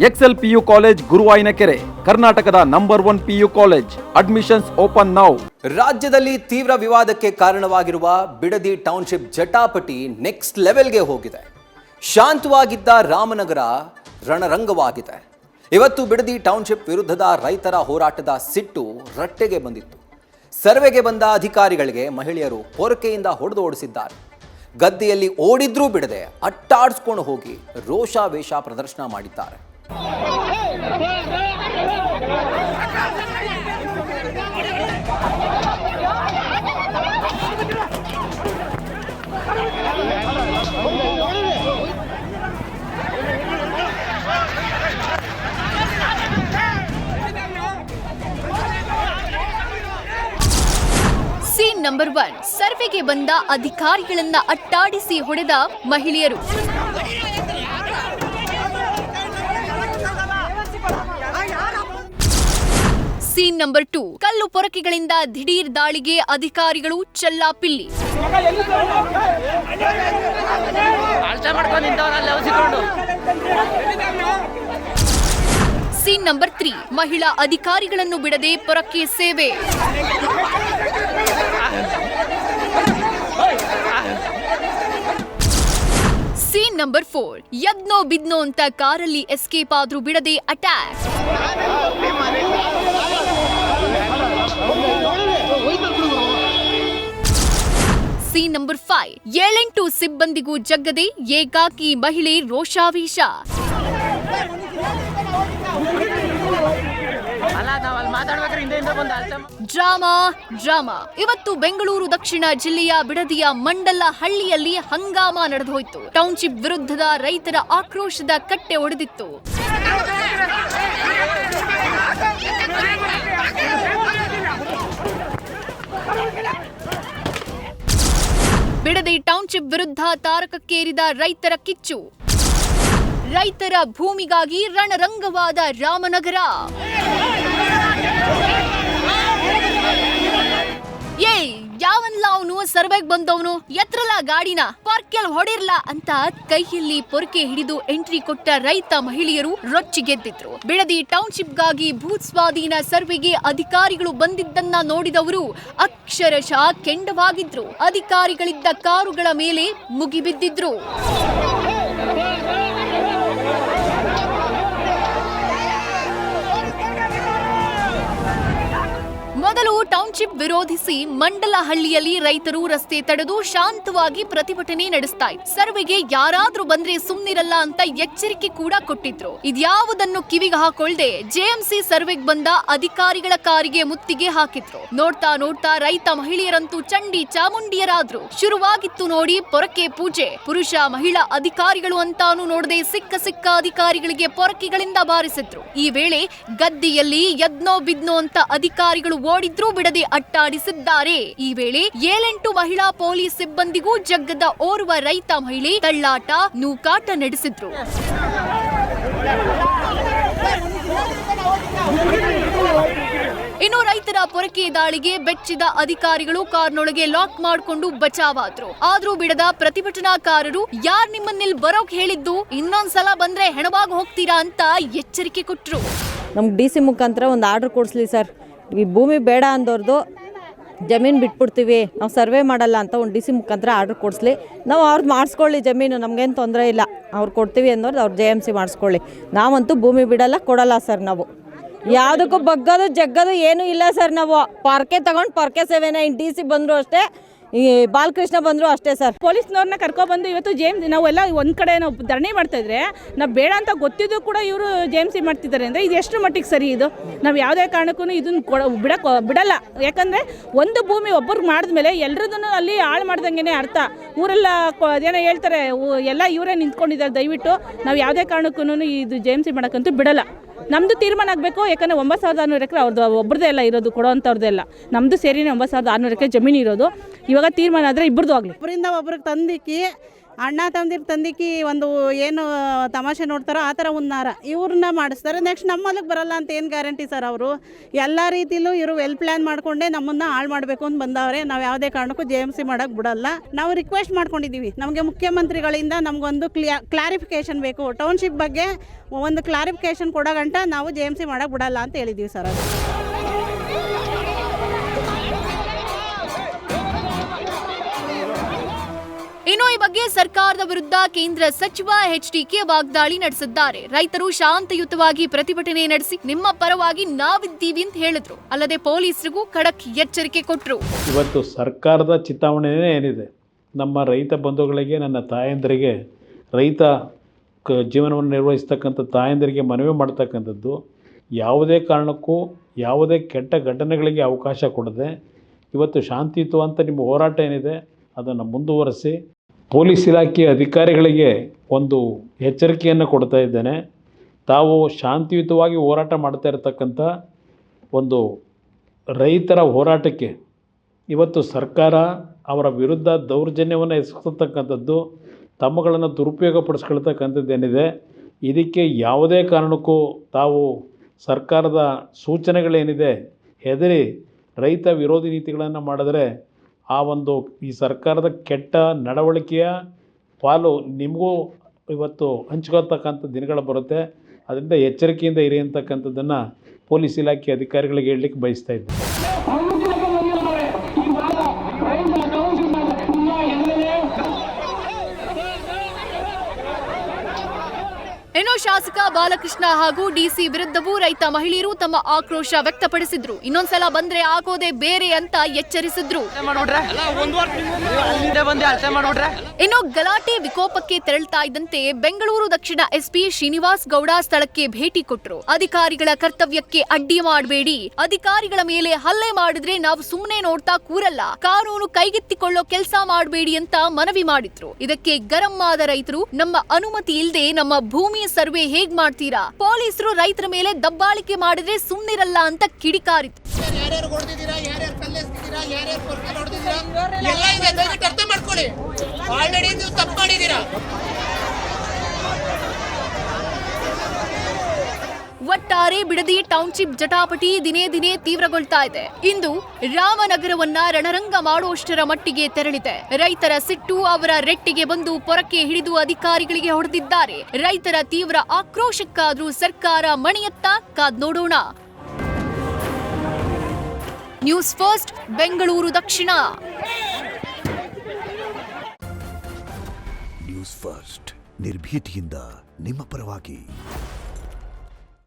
Excel PU college ಗುರುವಾಯಿನಕೆರೆ, ಕರ್ನಾಟಕದ number 1 PU college. Admissions open now. ರಾಜ್ಯದಲ್ಲಿ ತೀವ್ರ ವಿವಾದಕ್ಕೆ ಕಾರಣವಾಗಿರುವ ಬಿಡದಿ ಟೌನ್ಶಿಪ್ ಜಟಾಪಟಿ ನೆಕ್ಸ್ಟ್ ಲೆವೆಲ್ಗೆ ಹೋಗಿದೆ. ಶಾಂತವಾಗಿದ್ದ ರಾಮನಗರ ರಣರಂಗವಾಗಿದೆ. ಇವತ್ತು ಬಿಡದಿ ಟೌನ್ಶಿಪ್ ವಿರುದ್ಧದ ರೈತರ ಹೋರಾಟದ ಸಿಟ್ಟು ರಟ್ಟೆಗೆ ಬಂದಿತ್ತು. ಸರ್ವೆಗೆ ಬಂದ ಅಧಿಕಾರಿಗಳಿಗೆ ಮಹಿಳೆಯರು ಪೊರಕೆಯಿಂದ ಹೊಡೆದು ಓಡಿಸಿದ್ದಾರೆ. ಗದ್ದೆಯಲ್ಲಿ ಓಡಿದ್ರೂ ಬಿಡದೆ ಅಟ್ಟಾಡಿಸ್ಕೊಂಡು ಹೋಗಿ ರೋಷಾವೇಶ ಪ್ರದರ್ಶನ ಮಾಡಿದ್ದಾರೆ. Scene number 1. ಸರ್ವೆಗೆ ಬಂದ ಅಧಿಕಾರಿಗಳನ್ನ ಅಟ್ಟಾಡಿಸಿ ಹೊಡೆದ ಮಹಿಳೆಯರು. Scene number 2. ಕಲ್ಲು ಪೊರಕೆಗಳಿಂದ ದಿಢೀರ್ ದಾಳಿಗೆ ಅಧಿಕಾರಿಗಳು ಚೆಲ್ಲಾಪಿಲ್ಲಿ. Scene number 3. ಮಹಿಳಾ ಅಧಿಕಾರಿಗಳನ್ನು ಬಿಡದೆ ಪೊರಕೆ ಸೇವೆ. Scene number 4. ಯದ್ನೋ ಬಿದ್ನೋ ಅಂತ ಕಾರಲ್ಲಿ ಎಸ್ಕೇಪ್ ಆದ್ರೂ ಬಿಡದೆ ಅಟ್ಯಾಕ್. Scene number 5. 7-8 ಸಿಬ್ಬಂದಿಗೂ ಜಗ್ಗದೆ ಏಕಾಕಿ ಮಹಿಳೆ ರೋಷಾವೇಶ. ಡ್ರಾಮಾ. ಇವತ್ತು ಬೆಂಗಳೂರು ದಕ್ಷಿಣ ಜಿಲ್ಲೆಯ ಬಿಡದಿಯ ಮಂಡಲ ಹಳ್ಳಿಯಲ್ಲಿ ಹಂಗಾಮ ನಡೆದೋಯ್ತು. ಟೌನ್ಶಿಪ್ ವಿರುದ್ಧದ ರೈತರ ಆಕ್ರೋಶದ ಕಟ್ಟೆ ಒಡೆದಿತ್ತು. ಬಿಡದಿ ಟೌನ್ಶಿಪ್ ವಿರುದ್ಧ ತಾರಕಕ್ಕೇರಿದ ರೈತರ ಕಿಚ್ಚು. ರೈತರ ಭೂಮಿಗಾಗಿ ರಣರಂಗವಾದ ರಾಮನಗರ. ಯಾವನ್ಲ ಅವನು ಸರ್ವೆಗ್ ಬಂದವನು, ಎತ್ರಲ್ಲ ಗಾಡಿನ, ಪಾರ್ಕೆಲ್ ಹೊಡಿರ್ಲ ಅಂತ ಕೈಯಲ್ಲಿ ಪೊರಕೆ ಹಿಡಿದು ಎಂಟ್ರಿ ಕೊಟ್ಟ ರೈತ ಮಹಿಳೆಯರು ರೊಚ್ಚಿಗೆದ್ದಿದ್ರು. ಬಿಡದಿ ಟೌನ್ಶಿಪ್ಗಾಗಿ ಭೂಸ್ವಾಧೀನ ಸರ್ವೆಗೆ ಅಧಿಕಾರಿಗಳು ಬಂದಿದ್ದನ್ನ ನೋಡಿದವರು ಅಕ್ಷರಶಃ ಕೆಂಡವಾಗಿದ್ರು. ಅಧಿಕಾರಿಗಳಿದ್ದ ಕಾರುಗಳ ಮೇಲೆ ಮುಗಿಬಿದ್ದಿದ್ರು. ಮೊದಲು ಟೌನ್ಶಿಪ್ ವಿರೋಧಿಸಿ ಮಂಡಲಹಳ್ಳಿಯಲ್ಲಿ ರೈತರು ರಸ್ತೆ ತಡೆದು ಶಾಂತವಾಗಿ ಪ್ರತಿಭಟನೆ ನಡೆಸ್ತಾ ಇದ್ರು. ಸರ್ವೆಗೆ ಯಾರಾದ್ರೂ ಬಂದ್ರೆ ಸುಮ್ನಿರಲ್ಲ ಅಂತ ಎಚ್ಚರಿಕೆ ಕೂಡ ಕೊಟ್ಟಿದ್ರು. ಇದ್ಯಾವುದನ್ನು ಕಿವಿಗೆ ಹಾಕೊಳ್ದೆ ಜೆಎಂಸಿ ಸರ್ವೆಗೆ ಬಂದ ಅಧಿಕಾರಿಗಳ ಕಾರಿಗೆ ಮುತ್ತಿಗೆ ಹಾಕಿದ್ರು. ನೋಡ್ತಾ ರೈತ ಮಹಿಳೆಯರಂತೂ ಚಂಡಿ ಚಾಮುಂಡಿಯರಾದ್ರು. ಶುರುವಾಗಿತ್ತು ನೋಡಿ ಪೊರಕೆ ಪೂಜೆ. ಪುರುಷ ಮಹಿಳಾ ಅಧಿಕಾರಿಗಳು ಅಂತಾನು ನೋಡದೆ ಸಿಕ್ಕ ಅಧಿಕಾರಿಗಳಿಗೆ ಪೊರಕೆಗಳಿಂದ ಬಾರಿಸಿದ್ರು. ಈ ವೇಳೆ ಗದ್ದೆಯಲ್ಲಿ ಯದ್ನೋ ಬಿದ್ನೋ ಅಂತ ಅಧಿಕಾರಿಗಳು ಓಡಿದ್ರೂ ಬಿಡದೆ ಅಟ್ಟಾಡಿಸಿದ್ದಾರೆ. ಈ ವೇಳೆ 7-8 ಮಹಿಳಾ ಪೊಲೀಸ್ ಸಿಬ್ಬಂದಿಗೂ ಜಗ್ಗದ ಓರ್ವ ರೈತ ಮಹಿಳೆ ತಳ್ಳಾಟ ನೂಕಾಟ ನಡೆಸಿದ್ರು. ಇನ್ನು ರೈತರ ಪೊರಕೆ ದಾಳಿಗೆ ಬೆಚ್ಚಿದ ಅಧಿಕಾರಿಗಳು ಕಾರ್ನೊಳಗೆ ಲಾಕ್ ಮಾಡಿಕೊಂಡು ಬಚಾವಾದ್ರು. ಆದ್ರೂ ಬಿಡದ ಪ್ರತಿಭಟನಾಕಾರರು ಯಾರ್ ನಿಮ್ಮನ್ನಿಲ್ಲಿ ಬರೋಕ್ ಹೇಳಿದ್ದು, ಇನ್ನೊಂದ್ಸಲ ಬಂದ್ರೆ ಹೆಣವಾಗಿ ಹೋಗ್ತೀರಾ ಅಂತ ಎಚ್ಚರಿಕೆ ಕೊಟ್ರು. ನಮ್ಗೆ DC ಮುಖಾಂತರ ಒಂದು ಆರ್ಡರ್ ಕೊಡಿಸ್ಲಿ ಸರ್. ಈ ಭೂಮಿ ಬೇಡ ಅಂದವ್ರದ್ದು ಜಮೀನು ಬಿಟ್ಬಿಡ್ತೀವಿ, ನಾವು ಸರ್ವೆ ಮಾಡಲ್ಲ ಅಂತ ಒಂದು DC ಮುಖಾಂತರ ಆರ್ಡರ್ ಕೊಡಿಸ್ಲಿ. ನಾವು ಅವ್ರದ್ದು ಮಾಡಿಸ್ಕೊಳ್ಳಿ ಜಮೀನು, ನಮಗೇನು ತೊಂದರೆ ಇಲ್ಲ. ಅವ್ರು ಕೊಡ್ತೀವಿ ಅನ್ನೋದು ಅವ್ರು JMC ಮಾಡಿಸ್ಕೊಳ್ಳಿ. ನಾವಂತೂ ಭೂಮಿ ಬಿಡಲ್ಲ, ಕೊಡಲ್ಲ ಸರ್. ನಾವು ಯಾವುದಕ್ಕೂ ಬಗ್ಗೋದು ಜಗ್ಗೋದು ಏನೂ ಇಲ್ಲ ಸರ್. ನಾವು ಪೊರಕೆ ತಗೊಂಡು ಪೊರಕೆ ಸೇವೆನ DC ಬಂದರು ಅಷ್ಟೇ, ಈ ಬಾಲಕೃಷ್ಣ ಬಂದರು ಅಷ್ಟೇ ಸರ್. ಪೊಲೀಸ್ನವ್ರನ್ನ ಕರ್ಕೊಬಂದು ಇವತ್ತು ನಾವೆಲ್ಲ ಒಂದು ಕಡೆ ನಾವು ಧರಣಿ ಮಾಡ್ತಾಯಿದ್ರೆ ನಾವು ಬೇಡ ಅಂತ ಗೊತ್ತಿದ್ದು ಕೂಡ ಇವರು JMC ಮಾಡ್ತಿದ್ದಾರೆ ಅಂದರೆ ಇದು ಎಷ್ಟು ಮಟ್ಟಿಗೆ ಸರಿ? ಇದು ನಾವು ಯಾವುದೇ ಕಾರಣಕ್ಕೂ ಇದನ್ನು ಬಿಡಲ್ಲ. ಯಾಕಂದರೆ ಒಂದು ಭೂಮಿ ಒಬ್ಬರಿಗೆ ಮಾಡಿದ್ಮೇಲೆ ಎಲ್ಲರದನ್ನು ಅಲ್ಲಿ ಹಾಳು ಮಾಡ್ದಂಗೆ ಅರ್ಥ. ಊರೆಲ್ಲ ಅದೇನೋ ಹೇಳ್ತಾರೆ, ಎಲ್ಲ ಇವರೇ ನಿಂತ್ಕೊಂಡಿದ್ದಾರೆ. ದಯವಿಟ್ಟು ನಾವು ಯಾವುದೇ ಕಾರಣಕ್ಕೂ ಇದು JMC ಮಾಡೋಕ್ಕಂತೂ ಬಿಡಲ್ಲ. ನಮ್ಮದು ತೀರ್ಮಾನ ಆಗಬೇಕು. ಯಾಕಂದರೆ 9600 ಎಕರೆ ಅವ್ರದ್ದು ಒಬ್ಬರದೇ ಎಲ್ಲ ಇರೋದು, ಕೊಡೋವಂಥವ್ರದ್ದೆಲ್ಲ ನಮ್ಮದು ಸೇರಿನೇ 9600 ಎಕರೆ ಜಮೀನು ಇರೋದು. ಇವಾಗ ತೀರ್ಮಾನ ಆದರೆ ಇಬ್ಬರದು ಆಗಲಿ. ಒಬ್ಬರಿಂದ ಒಬ್ರಿಗೆ ತಂದಿಕ್ಕಿ ಅಣ್ಣ ತಂದಿಕ್ಕಿ ಒಂದು ಏನು ತಮಾಷೆ ನೋಡ್ತಾರೋ ಆ ಥರ ಉನ್ನಾರ ಇವ್ರನ್ನ ಮಾಡಿಸ್ತಾರೆ. ನೆಕ್ಸ್ಟ್ ನಮ್ಮ ಹೊಲಕ್ಕೆ ಬರಲ್ಲ ಅಂತ ಏನು ಗ್ಯಾರಂಟಿ ಸರ್? ಅವರು ಎಲ್ಲ ರೀತಿಲೂ ಇವರು ವೆಲ್ ಪ್ಲ್ಯಾನ್ ಮಾಡಿಕೊಂಡೇ ನಮ್ಮನ್ನು ಹಾಳು ಮಾಡಬೇಕು ಅಂತ ಬಂದವ್ರೆ. ನಾವು ಯಾವುದೇ ಕಾರಣಕ್ಕೂ JMC ಮಾಡೋಕ್ಕೆ ಬಿಡಲ್ಲ. ನಾವು ರಿಕ್ವೆಸ್ಟ್ ಮಾಡ್ಕೊಂಡಿದ್ದೀವಿ, ನಮಗೆ ಮುಖ್ಯಮಂತ್ರಿಗಳಿಂದ ನಮಗೊಂದು ಕ್ಲಾರಿಫಿಕೇಷನ್ ಬೇಕು, ಟೌನ್ಶಿಪ್ ಬಗ್ಗೆ ಒಂದು ಕ್ಲಾರಿಫಿಕೇಷನ್ ಕೊಡೋ ಗಂಟ ನಾವು JMC ಮಾಡೋಕ್ಕೆ ಬಿಡಲ್ಲ ಅಂತ ಹೇಳಿದ್ದೀವಿ ಸರ್. ಅದು ಇನ್ನು ಈ ಬಗ್ಗೆ ಸರ್ಕಾರದ ವಿರುದ್ಧ ಕೇಂದ್ರ ಸಚಿವ HDK ವಾಗ್ದಾಳಿ ನಡೆಸಿದ್ದಾರೆ. ರೈತರು ಶಾಂತಯುತವಾಗಿ ಪ್ರತಿಭಟನೆ ನಡೆಸಿ ನಿಮ್ಮ ಪರವಾಗಿ ನಾವಿದ್ದೀವಿ ಅಂತ ಹೇಳಿದ್ರು. ಅಲ್ಲದೆ ಪೊಲೀಸರಿಗೂ ಖಡಕ್ ಎಚ್ಚರಿಕೆ ಕೊಟ್ಟರು. ಇವತ್ತು ಸರ್ಕಾರದ ಚಿಂತಾವಣೆಯೇ ಏನಿದೆ, ನಮ್ಮ ರೈತ ಬಂಧುಗಳಿಗೆ, ನನ್ನ ತಾಯಂದಿರಿಗೆ, ರೈತ ಜೀವನವನ್ನು ನಿರ್ವಹಿಸ್ತಕ್ಕಂಥ ತಾಯಂದಿರಿಗೆ ಮನವಿ ಮಾಡ್ತಕ್ಕಂಥದ್ದು, ಯಾವುದೇ ಕಾರಣಕ್ಕೂ ಯಾವುದೇ ಕೆಟ್ಟ ಘಟನೆಗಳಿಗೆ ಅವಕಾಶ ಕೊಡದೆ ಇವತ್ತು ಶಾಂತಿಯುತವಂತ ನಿಮ್ಮ ಹೋರಾಟ ಏನಿದೆ ಅದನ್ನು ಮುಂದುವರಿಸಿ. ಪೊಲೀಸ್ ಇಲಾಖೆಯ ಅಧಿಕಾರಿಗಳಿಗೆ ಒಂದು ಎಚ್ಚರಿಕೆಯನ್ನು ಕೊಡ್ತಾ ಇದ್ದೇನೆ. ತಾವು ಶಾಂತಿಯುತವಾಗಿ ಹೋರಾಟ ಮಾಡ್ತಾ ಇರತಕ್ಕಂಥ ಒಂದು ರೈತರ ಹೋರಾಟಕ್ಕೆ ಇವತ್ತು ಸರ್ಕಾರ ಅವರ ವಿರುದ್ಧ ದೌರ್ಜನ್ಯವನ್ನು ಎಸಗತಕ್ಕಂಥದ್ದು, ತಮ್ಮಗಳನ್ನು ದುರುಪಯೋಗಪಡಿಸ್ಕೊಳ್ತಕ್ಕಂಥದ್ದೇನಿದೆ, ಇದಕ್ಕೆ ಯಾವುದೇ ಕಾರಣಕ್ಕೂ ತಾವು ಸರ್ಕಾರದ ಸೂಚನೆಗಳೇನಿದೆ ಹೆದರಿ ರೈತ ವಿರೋಧಿ ನೀತಿಗಳನ್ನು ಮಾಡಿದ್ರೆ ಆ ಒಂದು ಈ ಸರ್ಕಾರದ ಕೆಟ್ಟ ನಡವಳಿಕೆಯ ಪಾಲು ನಿಮಗೂ ಇವತ್ತು ಹಂಚ್ಕೊಳ್ತಕ್ಕಂಥ ದಿನಗಳು ಬರುತ್ತೆ. ಅದರಿಂದ ಎಚ್ಚರಿಕೆಯಿಂದ ಇರಿ ಅಂತಕ್ಕಂಥದ್ದನ್ನು ಪೊಲೀಸ್ ಇಲಾಖೆ ಅಧಿಕಾರಿಗಳಿಗೆ ಹೇಳಲಿಕ್ಕೆ ಬಯಸ್ತಾ ಇದ್ದೀನಿ. ಇನ್ನು ಶಾಸಕ ಬಾಲಕೃಷ್ಣ ಹಾಗೂ DC ವಿರುದ್ಧವೂ ರೈತ ಮಹಿಳೆಯರು ತಮ್ಮ ಆಕ್ರೋಶ ವ್ಯಕ್ತಪಡಿಸಿದ್ರು. ಇನ್ನೊಂದ್ಸಲ ಬಂದ್ರೆ ಆಗೋದೇ ಬೇರೆ ಅಂತ ಎಚ್ಚರಿಸಿದ್ರು. ಇನ್ನು ಗಲಾಟೆ ವಿಕೋಪಕ್ಕೆ ತೆರಳ್ತಾ ಇದ್ದಂತೆ ಬೆಂಗಳೂರು ದಕ್ಷಿಣ SP ಶ್ರೀನಿವಾಸ್ ಗೌಡ ಸ್ಥಳಕ್ಕೆ ಭೇಟಿ ಕೊಟ್ಟರು. ಅಧಿಕಾರಿಗಳ ಕರ್ತವ್ಯಕ್ಕೆ ಅಡ್ಡಿ ಮಾಡಬೇಡಿ, ಅಧಿಕಾರಿಗಳ ಮೇಲೆ ಹಲ್ಲೆ ಮಾಡಿದ್ರೆ ನಾವು ಸುಮ್ಮನೆ ನೋಡ್ತಾ ಕೂರಲ್ಲ, ಕಾನೂನು ಕೈಗೆತ್ತಿಕೊಳ್ಳೋ ಕೆಲಸ ಮಾಡಬೇಡಿ ಅಂತ ಮನವಿ ಮಾಡಿದ್ರು. ಇದಕ್ಕೆ ಗರಂ ಆದ ರೈತರು, ನಮ್ಮ ಅನುಮತಿ ಇಲ್ಲದೆ ನಮ್ಮ ಭೂಮಿ ಸರ್ವೆ ಹೇಗ್ ಮಾಡ್ತೀರಾ? ಪೊಲೀಸರು ರೈತರ ಮೇಲೆ ದಬ್ಬಾಳಿಕೆ ಮಾಡಿದ್ರೆ ಸುಮ್ಮನಿರಲ್ಲ ಅಂತ ಕಿಡಿಕಾರಿತು. ಒಟ್ಟಾರೆ ಬಿಡದಿ ಟೌನ್ಶಿಪ್ ಜಟಾಪಟಿ ದಿನೇ ದಿನೇ ತೀವ್ರಗೊಳ್ತಾ ಇದೆ. ಇಂದು ರಾಮನಗರವನ್ನ ರಣರಂಗ ಮಾಡುವಷ್ಟರ ಮಟ್ಟಿಗೆ ತೆರಳಿದೆ. ರೈತರ ಸಿಟ್ಟು ಅವರ ರೆಟ್ಟಿಗೆ ಬಂದು ಪೊರಕೆ ಹಿಡಿದು ಅಧಿಕಾರಿಗಳಿಗೆ ಹೊಡೆದಿದ್ದಾರೆ. ರೈತರ ತೀವ್ರ ಆಕ್ರೋಶಕ್ಕಾದ್ರೂ ಸರ್ಕಾರ ಮಣಿಯತ್ತ ಕಾದ್ ನೋಡೋಣ. ನ್ಯೂಸ್ ಫಸ್ಟ್, ಬೆಂಗಳೂರು ದಕ್ಷಿಣ. ನ್ಯೂಸ್ ಫಸ್ಟ್ ನಿರ್ಭೀತಿಯಿಂದ ನಿಮ್ಮ ಪರವಾಗಿ.